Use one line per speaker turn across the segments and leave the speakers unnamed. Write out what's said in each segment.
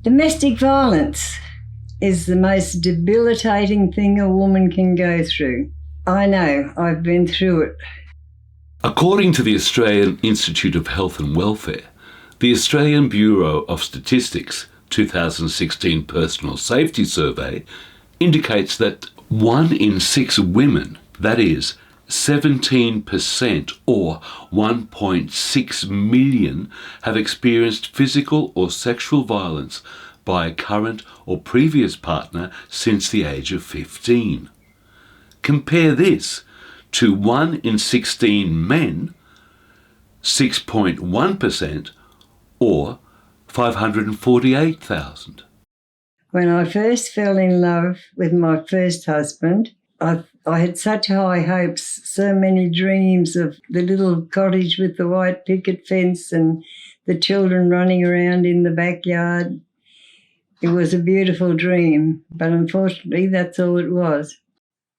Domestic violence is the most debilitating thing a woman can go through. I know, I've been through it.
According to the Australian Institute of Health and Welfare, the Australian Bureau of Statistics 2016 Personal Safety Survey indicates that 1 in 6 women, that is 17% or 1.6 million, have experienced physical or sexual violence by a current or previous partner since the age of 15. Compare this to 1 in 16 men, 6.1%, or 548,000.
When I first fell in love with my first husband, I had such high hopes, so many dreams of the little cottage with the white picket fence and the children running around in the backyard. It was a beautiful dream, but unfortunately that's all it was.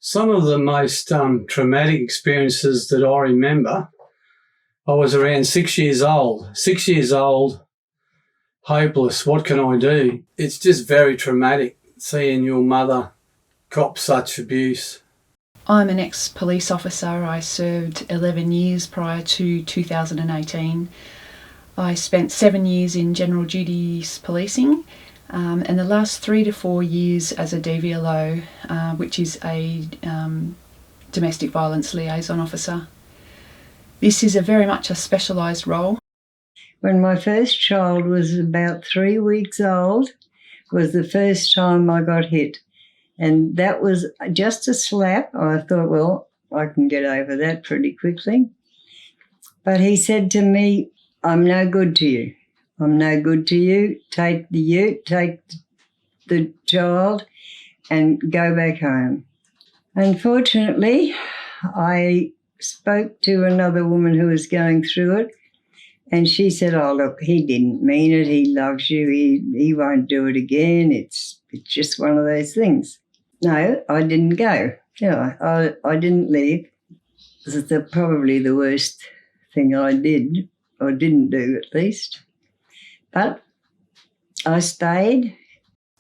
Some of the most traumatic experiences that I remember, I was around 6 years old. 6 years old, hopeless, what can I do? It's just very traumatic seeing your mother cop such abuse.
I'm an ex-police officer. I served 11 years prior to 2018. I spent 7 years in general duties policing, and the last 3 to 4 years as a DVLO, which is a domestic violence liaison officer. This is very much a specialised role.
When my first child was about 3 weeks old, was the first time I got hit. And that was just a slap. I thought, well, I can get over that pretty quickly. But he said to me, I'm no good to you. I'm no good to you. Take the child and go back home. Unfortunately, I spoke to another woman who was going through it, and she said, oh, look, he didn't mean it. He loves you. He won't do it again. It's just one of those things. No, I didn't go. I didn't leave. This is probably the worst thing I did, or didn't do at least. But I stayed.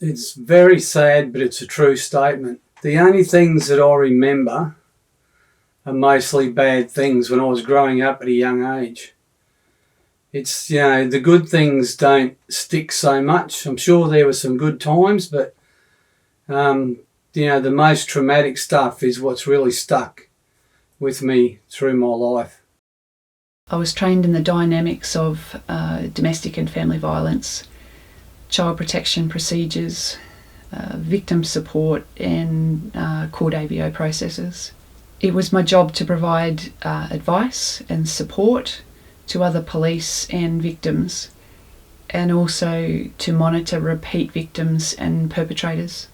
It's very sad, but it's a true statement. The only things that I remember are mostly bad things when I was growing up at a young age. It's, the good things don't stick so much. I'm sure there were some good times, but, the most traumatic stuff is what's really stuck with me through my life.
I was trained in the dynamics of domestic and family violence, child protection procedures, victim support and court AVO processes. It was my job to provide advice and support to other police and victims, and also to monitor repeat victims and perpetrators.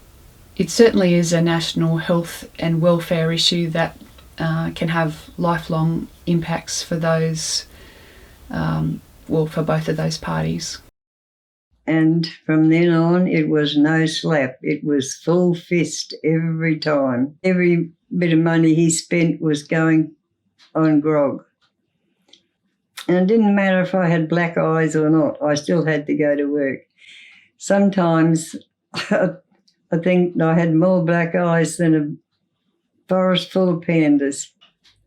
It certainly is a national health and welfare issue that can have lifelong impacts for those, for both of those parties.
And from then on, it was no slap. It was full fist every time. Every bit of money he spent was going on grog. And it didn't matter if I had black eyes or not. I still had to go to work. Sometimes I think I had more black eyes than a forest full of pandas.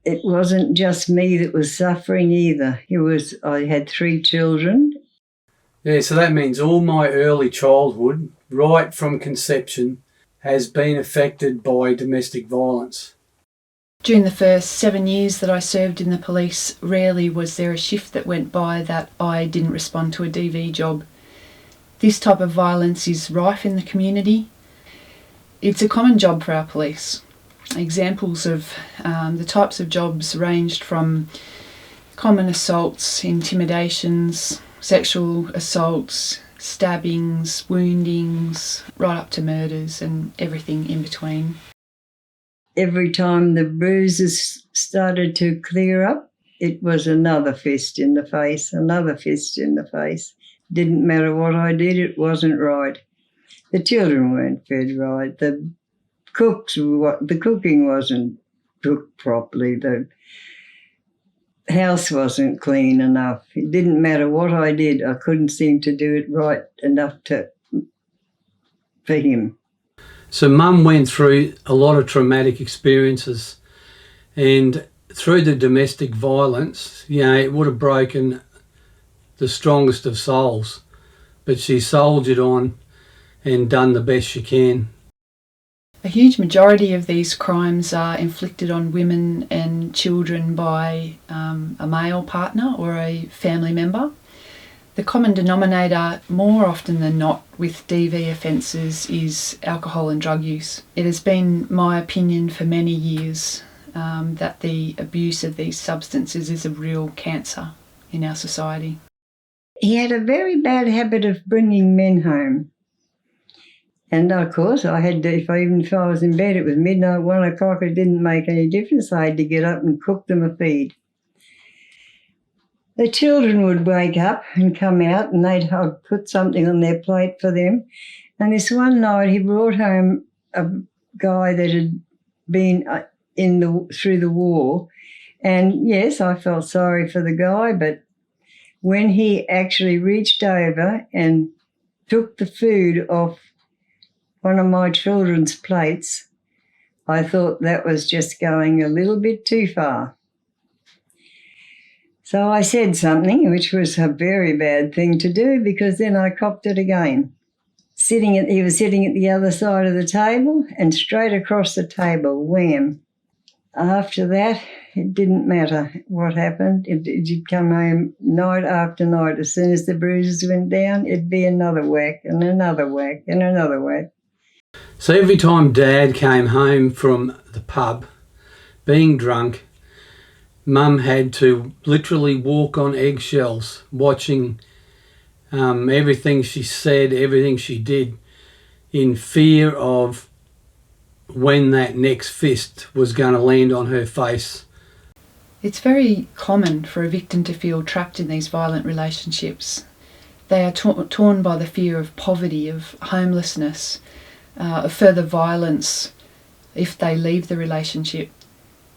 It wasn't just me that was suffering either. I had 3 children.
Yeah, so that means all my early childhood, right from conception, has been affected by domestic violence.
During the first 7 years that I served in the police, rarely was there a shift that went by that I didn't respond to a DV job. This type of violence is rife in the community. It's a common job for our police. Examples of the types of jobs ranged from common assaults, intimidations, sexual assaults, stabbings, woundings, right up to murders and everything in between.
Every time the bruises started to clear up, it was another fist in the face, another fist in the face. Didn't matter what I did, it wasn't right. The children weren't fed right. The cooking wasn't cooked properly. The house wasn't clean enough. It didn't matter what I did. I couldn't seem to do it right enough to for him.
So Mum went through a lot of traumatic experiences, and through the domestic violence, it would have broken the strongest of souls, but she soldiered on and done the best she can.
A huge majority of these crimes are inflicted on women and children by a male partner or a family member. The common denominator, more often than not, with DV offences is alcohol and drug use. It has been my opinion for many years that the abuse of these substances is a real cancer in our society.
He had a very bad habit of bringing men home. And of course, I had to, even if I was in bed, it was midnight, 1 o'clock, it didn't make any difference. I had to get up and cook them a feed. The children would wake up and come out, and I'd put something on their plate for them. And this one night, he brought home a guy that had been through the war. And yes, I felt sorry for the guy, but when he actually reached over and took the food off one of my children's plates, I thought that was just going a little bit too far. So I said something, which was a very bad thing to do, because then I copped it again. He was sitting at the other side of the table, and straight across the table, wham. After that, it didn't matter what happened. You'd come home night after night. As soon as the bruises went down, it'd be another whack and another whack and another whack.
So every time Dad came home from the pub, being drunk, Mum had to literally walk on eggshells, watching everything she said, everything she did, in fear of when that next fist was going to land on her face.
It's very common for a victim to feel trapped in these violent relationships. They are torn by the fear of poverty, of homelessness, of further violence if they leave the relationship.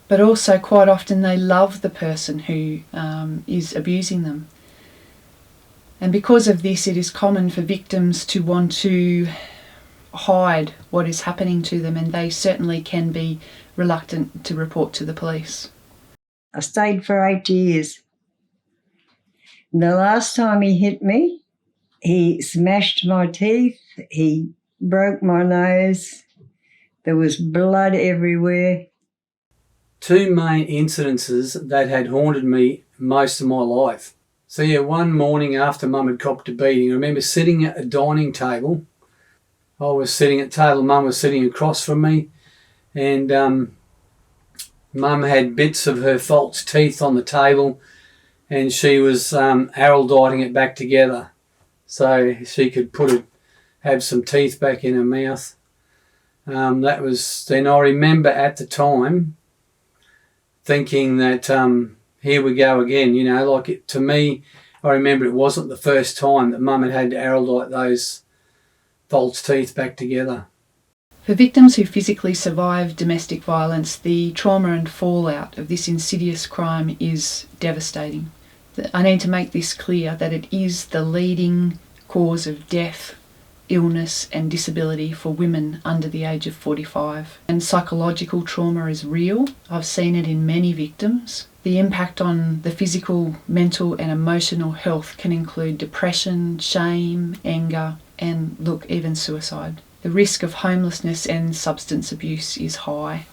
But also quite often they love the person who is abusing them. And because of this, it is common for victims to want to hide what is happening to them, and they certainly can be reluctant to report to the police.
I stayed for 8 years. And the last time he hit me, he smashed my teeth, he broke my nose, there was blood everywhere.
Two main incidences that had haunted me most of my life. So one morning after Mum had copped a beating, I remember sitting at a dining table. I was sitting at the table, Mum was sitting across from me, and Mum had bits of her false teeth on the table, and she was arrowditing it back together so she could have some teeth back in her mouth. That was then. I remember at the time thinking that here we go again, to me, I remember it wasn't the first time that Mum had to arrowdite those false teeth back together.
For victims who physically survive domestic violence, the trauma and fallout of this insidious crime is devastating. I need to make this clear that it is the leading cause of death, illness and disability for women under the age of 45. And psychological trauma is real. I've seen it in many victims. The impact on the physical, mental and emotional health can include depression, shame, anger and even suicide. The risk of homelessness and substance abuse is high.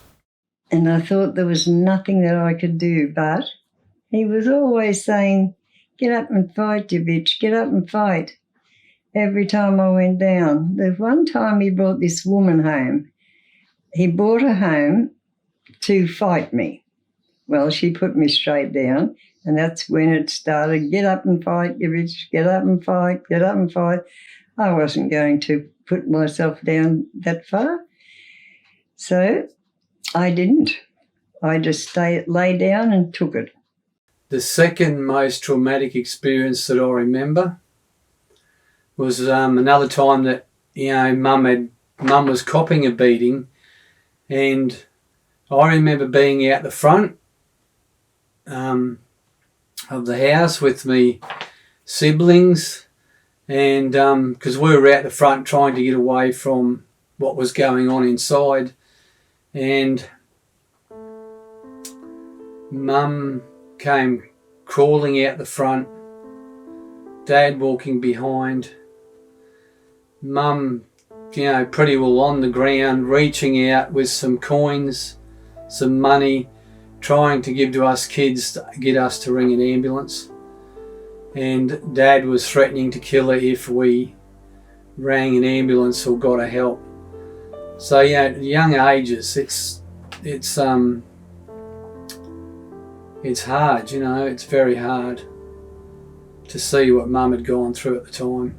And I thought there was nothing that I could do, but he was always saying, "Get up and fight, you bitch, get up and fight." Every time I went down. The one time he brought this woman home. He brought her home to fight me. Well, she put me straight down, and that's when it started. Get up and fight, you bitch, get up and fight, get up and fight. I wasn't going to put myself down that far. So I didn't. I just lay down and took it.
The second most traumatic experience that I remember was another time that Mum was copping a beating, and I remember being out the front of the house with me siblings, And because we were out the front trying to get away from what was going on inside, and Mum came crawling out the front, Dad walking behind, Mum, pretty well on the ground, reaching out with some coins, some money, trying to give to us kids to get us to ring an ambulance. And Dad was threatening to kill her if we rang an ambulance or got her help. So at young ages, it's hard, it's very hard to see what Mum had gone through at the time.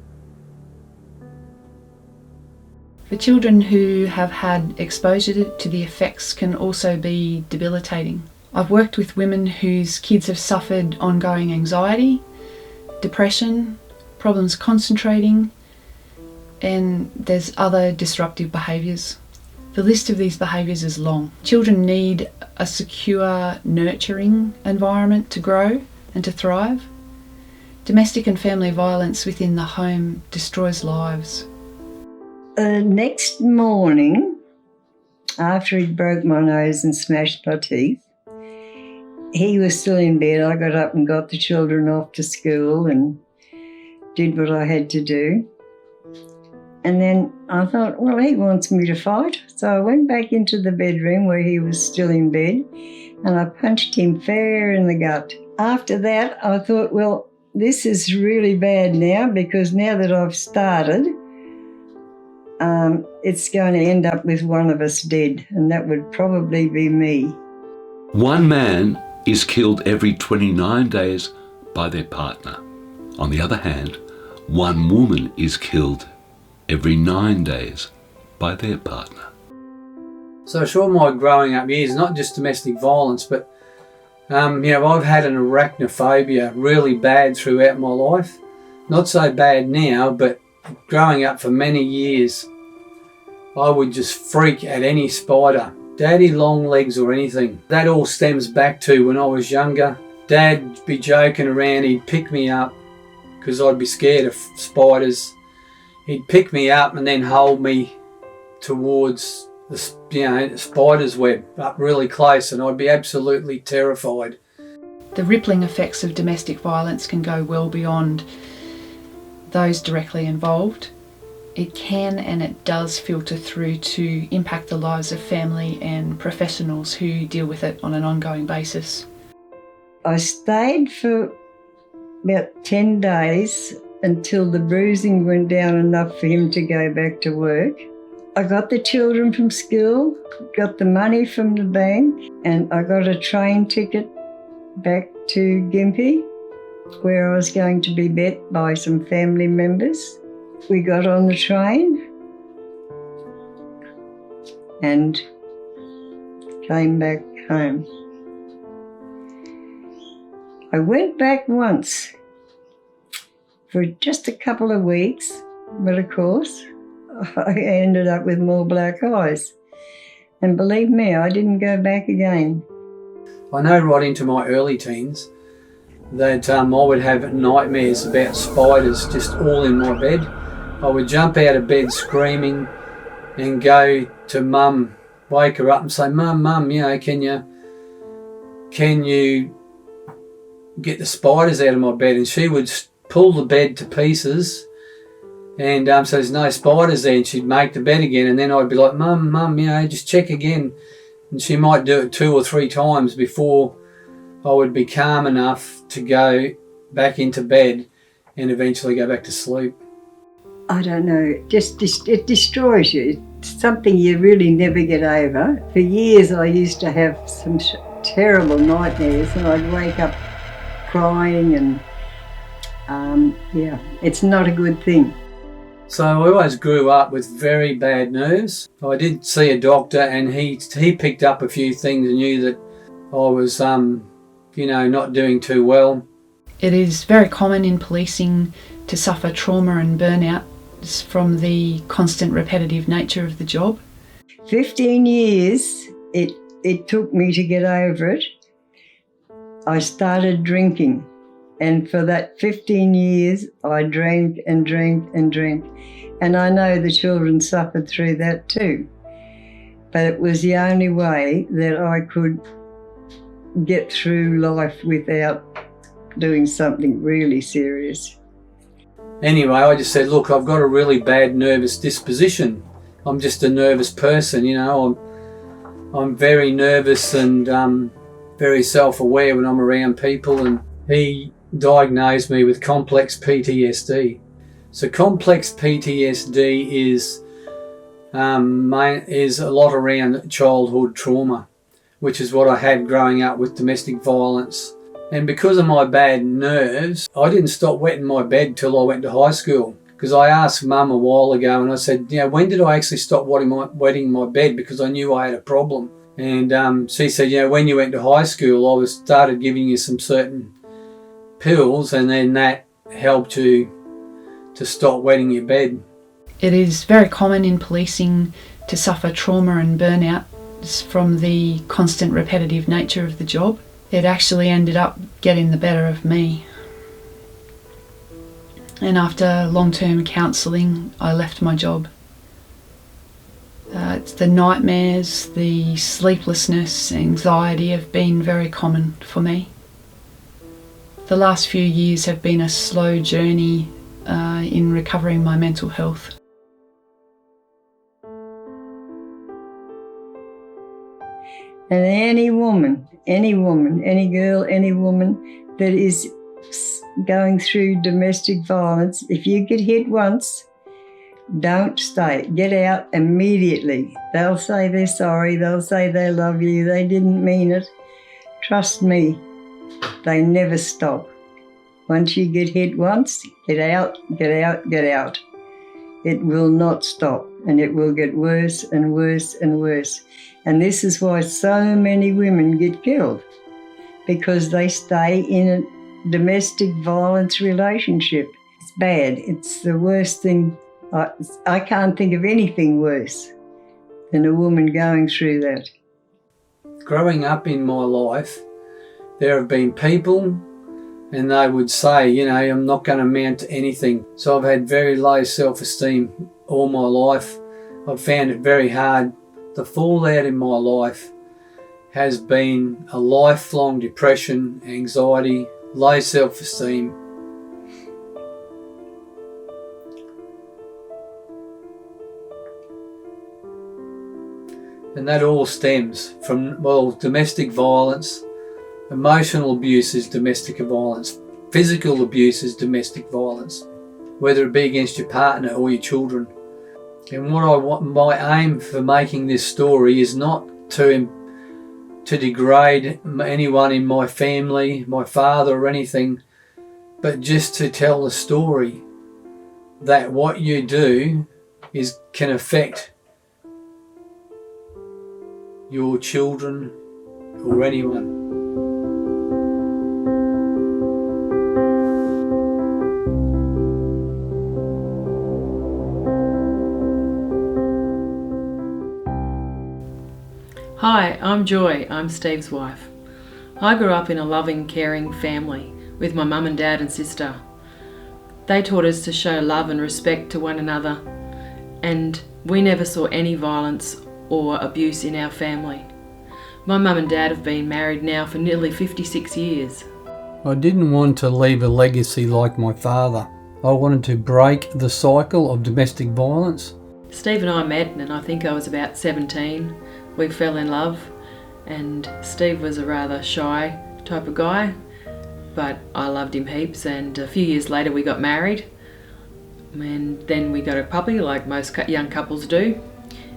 For children who have had exposure to the effects can also be debilitating. I've worked with women whose kids have suffered ongoing anxiety, depression, problems concentrating, and there's other disruptive behaviours. The list of these behaviours is long. Children need a secure, nurturing environment to grow and to thrive. Domestic and family violence within the home destroys lives.
Next morning, after he broke my nose and smashed my teeth, he was still in bed. I got up and got the children off to school and did what I had to do. And then I thought, well, he wants me to fight. So I went back into the bedroom where he was still in bed and I punched him fair in the gut. After that, I thought, well, this is really bad now, because now that I've started, it's going to end up with one of us dead, and that would probably be me.
One man is killed every 29 days by their partner. On the other hand, one woman is killed every 9 days by their partner.
So through my growing up years, not just domestic violence, but I've had an arachnophobia really bad throughout my life. Not so bad now, but growing up for many years, I would just freak at any spider, daddy long legs or anything. That all stems back to when I was younger. Dad'd be joking around, he'd pick me up because I'd be scared of spiders. He'd pick me up and then hold me towards the spider's web up really close, and I'd be absolutely terrified.
The rippling effects of domestic violence can go well beyond those directly involved. It can and it does filter through to impact the lives of family and professionals who deal with it on an ongoing basis.
I stayed for about 10 days until the bruising went down enough for him to go back to work. I got the children from school, got the money from the bank, and I got a train ticket back to Gympie, where I was going to be met by some family members. We got on the train and came back home. I went back once for just a couple of weeks, but of course I ended up with more black eyes. And believe me, I didn't go back again.
I know right into my early teens that I would have nightmares about spiders just all in my bed. I would jump out of bed screaming and go to Mum, wake her up and say, Mum, can you get the spiders out of my bed? And she would pull the bed to pieces, and so there's no spiders there, and she'd make the bed again, and then I'd be like, Mum, just check again. And she might do it 2 or 3 times before I would be calm enough to go back into bed and eventually go back to sleep.
I don't know, it destroys you. It's something you really never get over. For years I used to have some terrible nightmares, and I'd wake up crying, and it's not a good thing.
So I always grew up with very bad nerves. I did see a doctor, and he picked up a few things and knew that I was, not doing too well.
It is very common in policing to suffer trauma and burnout from the constant repetitive nature of the job.
15 years it took me to get over it. I started drinking, And for that 15 years, I drank and drank and drank. And I know the children suffered through that too. But it was the only way that I could get through life without doing something really serious.
Anyway, I just said, look, I've got a really bad nervous disposition. I'm just a nervous person, you know. I'm very nervous and very self-aware when I'm around people. And he diagnosed me with complex PTSD. So complex PTSD is a lot around childhood trauma, which is what I had growing up with domestic violence. And because of my bad nerves, I didn't stop wetting my bed till I went to high school. Because I asked Mum a while ago and I said, you know, when did I actually stop wetting my bed? Because I knew I had a problem. And she said, you know, when you went to high school, I started giving you some certain pills, and then that helped you to stop wetting your bed.
It is very common in policing to suffer trauma and burnout from the constant repetitive nature of the job. It actually ended up getting the better of me. And after long-term counselling, I left my job. It's the nightmares, the sleeplessness, anxiety have been very common for me. The last few years have been a slow journey in recovering my mental health.
And any woman, any girl, any woman that is going through domestic violence, if you get hit once, don't stay. Get out immediately. They'll say they're sorry. They'll say they love you. They didn't mean it. Trust me, they never stop. Once you get hit once, get out, get out, get out. It will not stop, and it will get worse and worse and worse. And this is why so many women get killed, because they stay in a domestic violence relationship. It's bad. It's the worst thing. I can't think of anything worse than a woman going through that.
Growing up in my life, there have been people and they would say, you know, I'm not going to amount to anything. So I've had very low self-esteem all my life. I've found it very hard. The fallout in my life has been a lifelong depression, anxiety, low self-esteem. And that all stems from, well, domestic violence. Emotional abuse is domestic violence. Physical abuse is domestic violence, whether it be against your partner or your children. And what I want, my aim for making this story is not to degrade anyone in my family, my father or anything, but just to tell the story that what you do can affect your children or anyone.
Hi, I'm Joy. I'm Steve's wife. I grew up in a loving, caring family with my mum and dad and sister. They taught us to show love and respect to one another, and we never saw any violence or abuse in our family. My mum and dad have been married now for nearly 56 years.
I didn't want to leave a legacy like my father. I wanted to break the cycle of domestic violence.
Steve and I met, and I think I was about 17. We fell in love, and Steve was a rather shy type of guy, but I loved him heaps, and a few years later we got married, and then we got a puppy like most young couples do.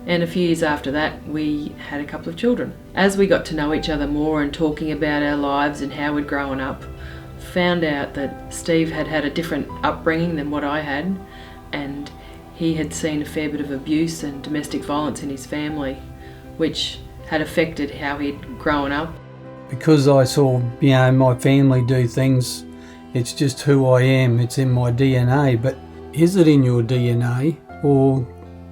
And a few years after that, we had a couple of children. As we got to know each other more and talking about our lives and how we'd grown up, found out that Steve had had a different upbringing than what I had, and he had seen a fair bit of abuse and domestic violence in his family, which had affected how he'd grown up.
Because I saw, my family do things, it's just who I am, it's in my DNA. But is it in your DNA, or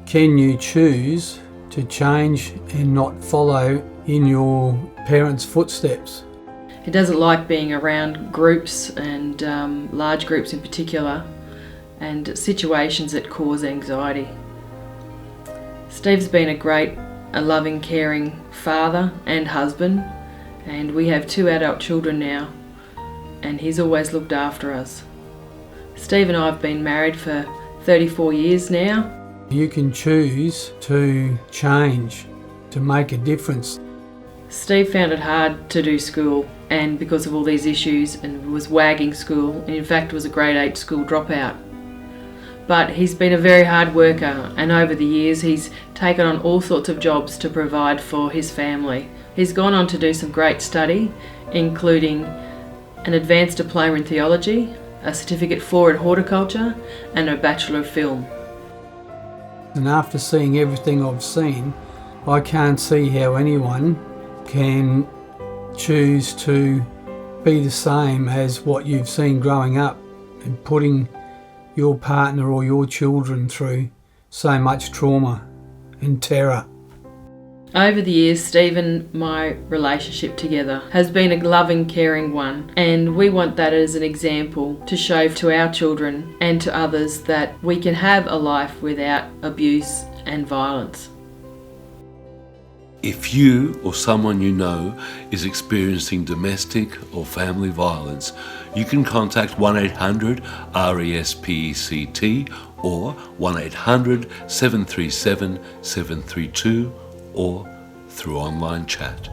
can you choose to change and not follow in your parents' footsteps?
He doesn't like being around groups and large groups in particular, and situations that cause anxiety. Steve's been a loving, caring father and husband, and we have 2 adult children now, and he's always looked after us. Steve and I have been married for 34 years now.
You can choose to change, to make a difference.
Steve found it hard to do school, and because of all these issues, and was wagging school, and in fact was a grade 8 school dropout. But he's been a very hard worker, and over the years he's taken on all sorts of jobs to provide for his family. He's gone on to do some great study, including an advanced diploma in theology, a certificate 4 in horticulture, and a Bachelor of Film.
And after seeing everything I've seen, I can't see how anyone can choose to be the same as what you've seen growing up and putting your partner or your children through so much trauma and terror.
Over the years, Steve and my relationship together has been a loving, caring one, and we want that as an example to show to our children and to others that we can have a life without abuse and violence.
If you or someone you know is experiencing domestic or family violence, you can contact 1-800-RESPECT or 1-800-737-732 or through online chat.